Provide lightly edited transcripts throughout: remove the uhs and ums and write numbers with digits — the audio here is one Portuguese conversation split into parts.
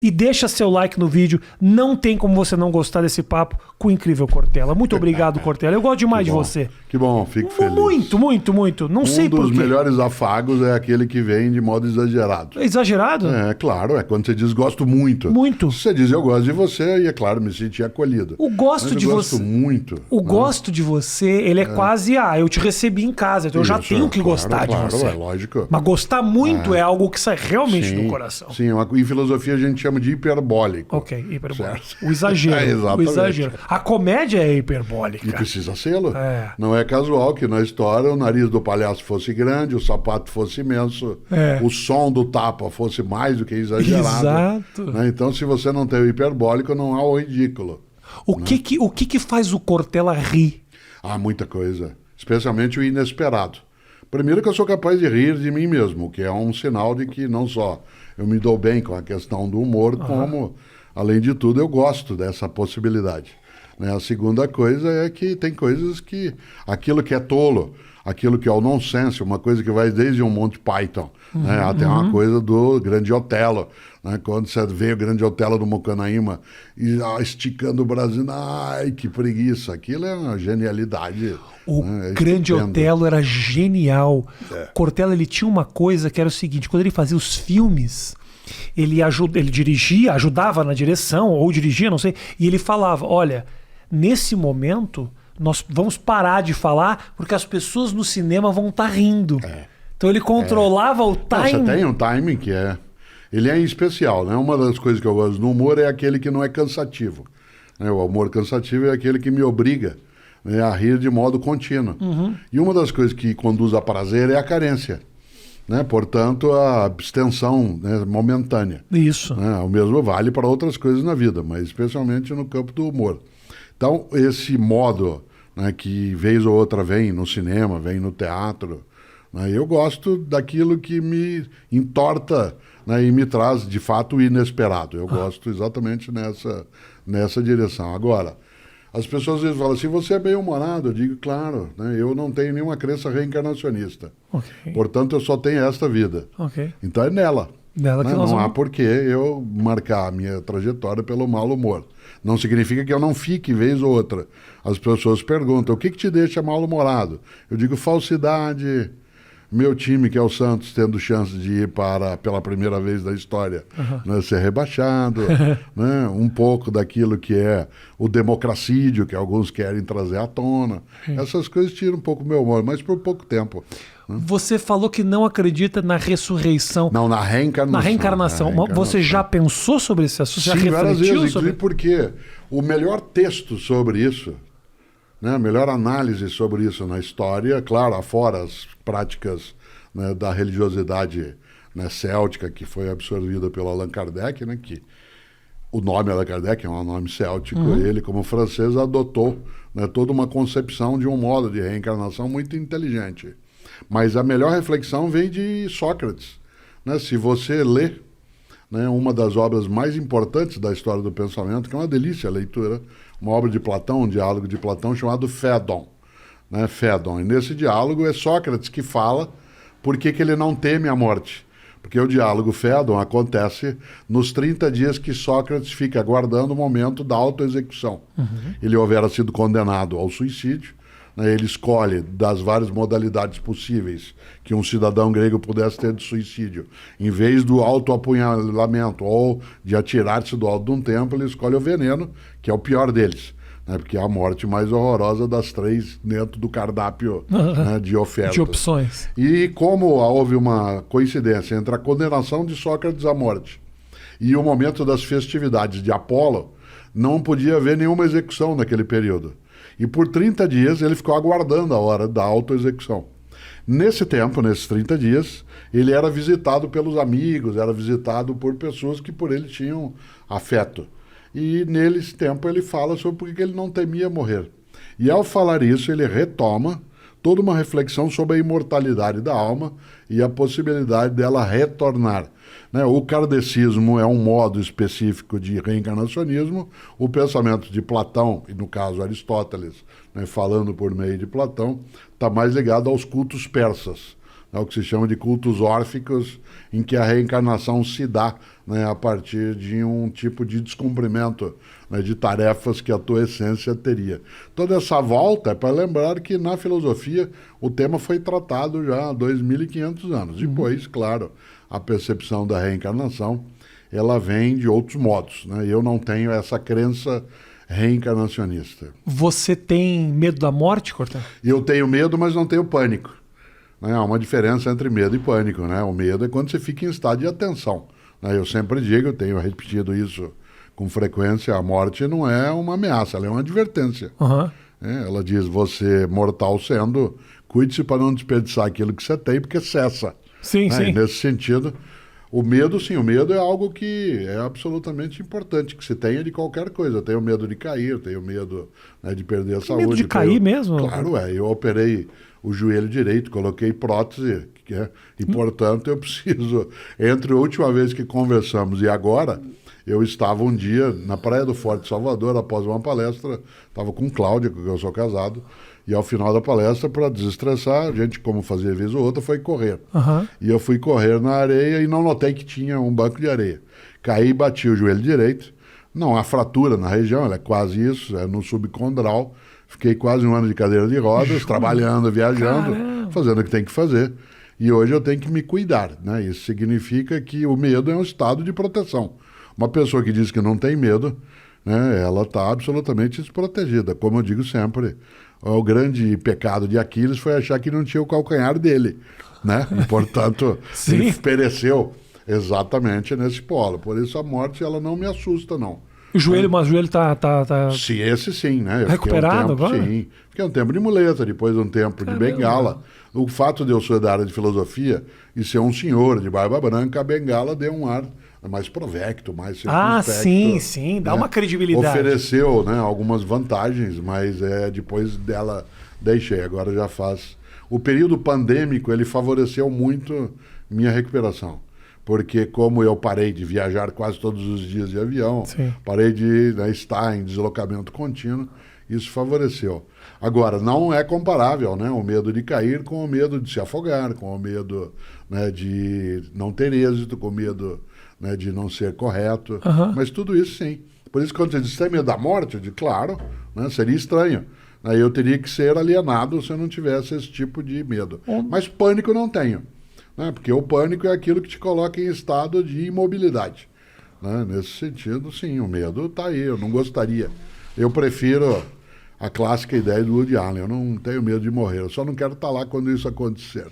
e deixa seu like no vídeo. Não tem como você não gostar desse papo com o incrível Cortella. Muito obrigado, Cortella. Eu gosto demais de você. Que bom, fico feliz. Muito, muito, muito. Não sei por quê. Um dos melhores afagos é aquele que vem de modo exagerado. Exagerado? É, claro, é quando você diz gosto muito. Muito. Se você diz eu gosto de você, e é claro, me senti acolhido. O gosto de você. Gosto muito. O gosto de você, ele é quase, eu te recebi em casa, então eu já tenho que gostar de você. É lógico. Mas gostar muito é algo que sai realmente do coração. Sim, em filosofia a gente chama de hiperbólico. Ok, hiperbólico. O exagero. O exagero. A comédia é hiperbólica. E precisa sê-lo. É. Não é casual que na história o nariz do palhaço fosse grande, o sapato fosse imenso, o som do tapa fosse mais do que exagerado. Exato. Né? Então, se você não tem o hiperbólico, não há o ridículo. O que faz o Cortella rir? Há muita coisa, especialmente o inesperado. Primeiro que eu sou capaz de rir de mim mesmo, que é um sinal de que não só eu me dou bem com a questão do humor, como, além de tudo, eu gosto dessa possibilidade. Né? A segunda coisa é que tem coisas que... Aquilo que é tolo, aquilo que é o nonsense, uma coisa que vai desde um Monty Python, né? Até uma coisa do Grande Otelo. Né? Quando você vê o Grande Otelo do Mocanaíma e esticando o Brasil, ai, que preguiça. Aquilo é uma genialidade. O Grande Otelo era genial. Cortella, ele tinha uma coisa que era o seguinte, quando ele fazia os filmes, ele dirigia, ajudava na direção, ou dirigia, não sei, e ele falava, olha, nesse momento nós vamos parar de falar porque as pessoas no cinema vão estar rindo. Então ele controlava o timing. Você tem um timing que é... Ele é especial, né? Uma das coisas que eu gosto do humor é aquele que não é cansativo. Né? O humor cansativo é aquele que me obriga, né, a rir de modo contínuo. E uma das coisas que conduz a prazer é a carência. Né? Portanto, a abstenção, né, momentânea. Isso. Né? O mesmo vale para outras coisas na vida, mas especialmente no campo do humor. Então, esse modo, né, que vez ou outra vem no cinema, vem no teatro, né, eu gosto daquilo que me entorta, né, e me traz, de fato, o inesperado. Eu gosto exatamente nessa direção. Agora, as pessoas às vezes falam assim, você é bem-humorado? Eu digo, claro, né, eu não tenho nenhuma crença reencarnacionista. Portanto, eu só tenho esta vida. Então é nela. Né? Não há por que eu marcar a minha trajetória pelo mau humor. Não significa que eu não fique vez ou outra. As pessoas perguntam, o que te deixa mal-humorado? Eu digo, falsidade. Meu time, que é o Santos, tendo chance de ir pela primeira vez da história, né, ser rebaixado, né, um pouco daquilo que é o democracídio, que alguns querem trazer à tona. Essas coisas tiram um pouco o meu humor, mas por pouco tempo. Você falou que não acredita na ressurreição. Não, na reencarnação. Na reencarnação. Você já pensou sobre esse assunto? Sim, várias vezes, porque o melhor texto sobre isso, né, a melhor análise sobre isso na história, claro, afora as práticas, né, da religiosidade, né, céltica, que foi absorvida pelo Allan Kardec, né, que o nome Allan Kardec é um nome céltico, ele, como francês, adotou, né, toda uma concepção de um modo de reencarnação muito inteligente. Mas a melhor reflexão vem de Sócrates. Né? Se você lê, né, uma das obras mais importantes da história do pensamento, que é uma delícia a leitura, uma obra de Platão, um diálogo de Platão chamado Fédon. Né? Fédon. E nesse diálogo é Sócrates que fala por que ele não teme a morte. Porque o diálogo Fédon acontece nos 30 dias que Sócrates fica aguardando o momento da autoexecução. Ele houvera sido condenado ao suicídio, né? Ele escolhe das várias modalidades possíveis que um cidadão grego pudesse ter de suicídio. Em vez do autoapunhalamento ou de atirar-se do alto de um templo, ele escolhe o veneno, que é o pior deles. Né? Porque é a morte mais horrorosa das 3 dentro do cardápio, né, de ofertas. De opções. E como houve uma coincidência entre a condenação de Sócrates à morte e o momento das festividades de Apolo, não podia haver nenhuma execução naquele período. E por 30 dias ele ficou aguardando a hora da autoexecução. Nesse tempo, nesses 30 dias, ele era visitado pelos amigos, era visitado por pessoas que por ele tinham afeto. E nesse tempo ele fala sobre por que ele não temia morrer. E ao falar isso, ele retoma toda uma reflexão sobre a imortalidade da alma e a possibilidade dela retornar. Né? O kardecismo é um modo específico de reencarnacionismo. O pensamento de Platão, e no caso Aristóteles, né, falando por meio de Platão, está mais ligado aos cultos persas, né, o que se chama de cultos órficos, em que a reencarnação se dá né, a partir de um tipo de descumprimento, né, de tarefas que a tua essência teria. Toda essa volta é para lembrar que na filosofia o tema foi tratado já há 2.500 anos. Depois, claro, a percepção da reencarnação, ela vem de outros modos, né? Eu não tenho essa crença reencarnacionista. Você tem medo da morte, Cortella? Eu tenho medo, mas não tenho pânico. Né? Há uma diferença entre medo e pânico, né? O medo é quando você fica em estado de atenção. Né? Eu sempre digo, eu tenho repetido isso com frequência, a morte não é uma ameaça, ela é uma advertência. Uhum. Ela diz, você mortal sendo, cuide-se para não desperdiçar aquilo que você tem, porque cessa. Sim, sim. E nesse sentido, o medo, sim, o medo é algo que é absolutamente importante, que se tenha de qualquer coisa. Eu tenho medo de cair, eu tenho medo, né, de perder a saúde. Medo de cair mesmo? Claro, eu operei o joelho direito, coloquei prótese, e portanto eu preciso, entre a última vez que conversamos e agora, eu estava um dia na Praia do Forte, Salvador, após uma palestra, estava com Cláudia, com quem eu sou casado, e ao final da palestra, para desestressar, a gente, como fazia vez ou outra, foi correr. Uhum. E eu fui correr na areia e não notei que tinha um banco de areia. Caí e bati o joelho direito. Não há fratura na região, ela é quase isso, é no subcondral. Fiquei quase um ano de cadeira de rodas, trabalhando, viajando, fazendo o que tem que fazer. E hoje eu tenho que me cuidar, né? Isso significa que o medo é um estado de proteção. Uma pessoa que diz que não tem medo, né, ela está absolutamente desprotegida. Como eu digo sempre, o grande pecado de Aquiles foi achar que não tinha o calcanhar dele, né? E, portanto, ele pereceu exatamente nesse polo. Por isso a morte, ela não me assusta, não. O joelho, mas o joelho tá... Sim, esse sim, né? Eu recuperado agora? Sim. Fiquei um tempo de muleta, depois um tempo de bengala. O fato de eu ser da área de filosofia e ser um senhor de barba branca, a bengala deu um ar mais provecto, mais circunspecto. Sim, dá uma credibilidade. Ofereceu, né, algumas vantagens, mas depois dela deixei, agora já faz... O período pandêmico, ele favoreceu muito minha recuperação, porque como eu parei de viajar quase todos os dias de avião, parei de estar em deslocamento contínuo, isso favoreceu. Agora, não é comparável, né, o medo de cair com o medo de se afogar, com o medo, né, de não ter êxito, com o medo, né, de não ser correto, mas tudo isso sim. Por isso, quando você diz, tem medo da morte, eu digo, claro, né, seria estranho. Aí eu teria que ser alienado se eu não tivesse esse tipo de medo. Mas pânico não tenho, né, porque o pânico é aquilo que te coloca em estado de imobilidade. Né? Nesse sentido, sim, o medo está aí, eu não gostaria. Eu prefiro a clássica ideia do Woody Allen, eu não tenho medo de morrer, eu só não quero estar lá quando isso acontecer.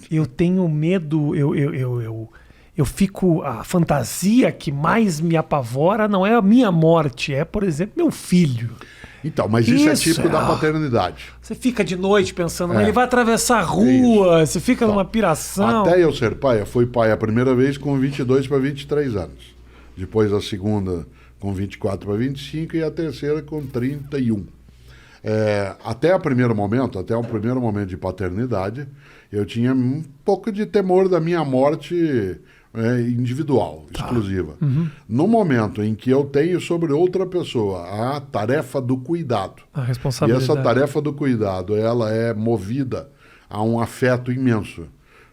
Eu tenho medo, eu fico... A fantasia que mais me apavora não é a minha morte, é, por exemplo, meu filho. Então, mas isso é típico da paternidade. Você fica de noite pensando, ele vai atravessar a rua, você fica numa piração. Até eu ser pai, eu fui pai a primeira vez com 22 para 23 anos. Depois a segunda com 24 para 25 e a terceira com 31. Até o primeiro momento de paternidade, eu tinha um pouco de temor da minha morte individual, exclusiva. No momento em que eu tenho sobre outra pessoa a tarefa do cuidado, a responsabilidade. E essa tarefa do cuidado, ela é movida a um afeto imenso,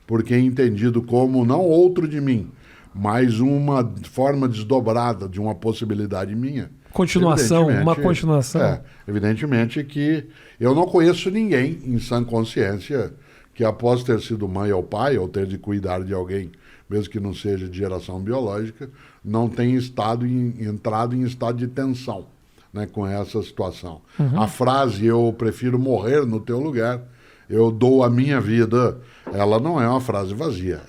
porque é entendido como não outro de mim, mas uma forma desdobrada de uma possibilidade minha. Uma continuação. Evidentemente que eu não conheço ninguém em sã consciência que após ter sido mãe ou pai, ou ter de cuidar de alguém, mesmo que não seja de geração biológica, não tenha entrado em estado de tensão, né, com essa situação. A frase, eu prefiro morrer no teu lugar, eu dou a minha vida, ela não é uma frase vazia.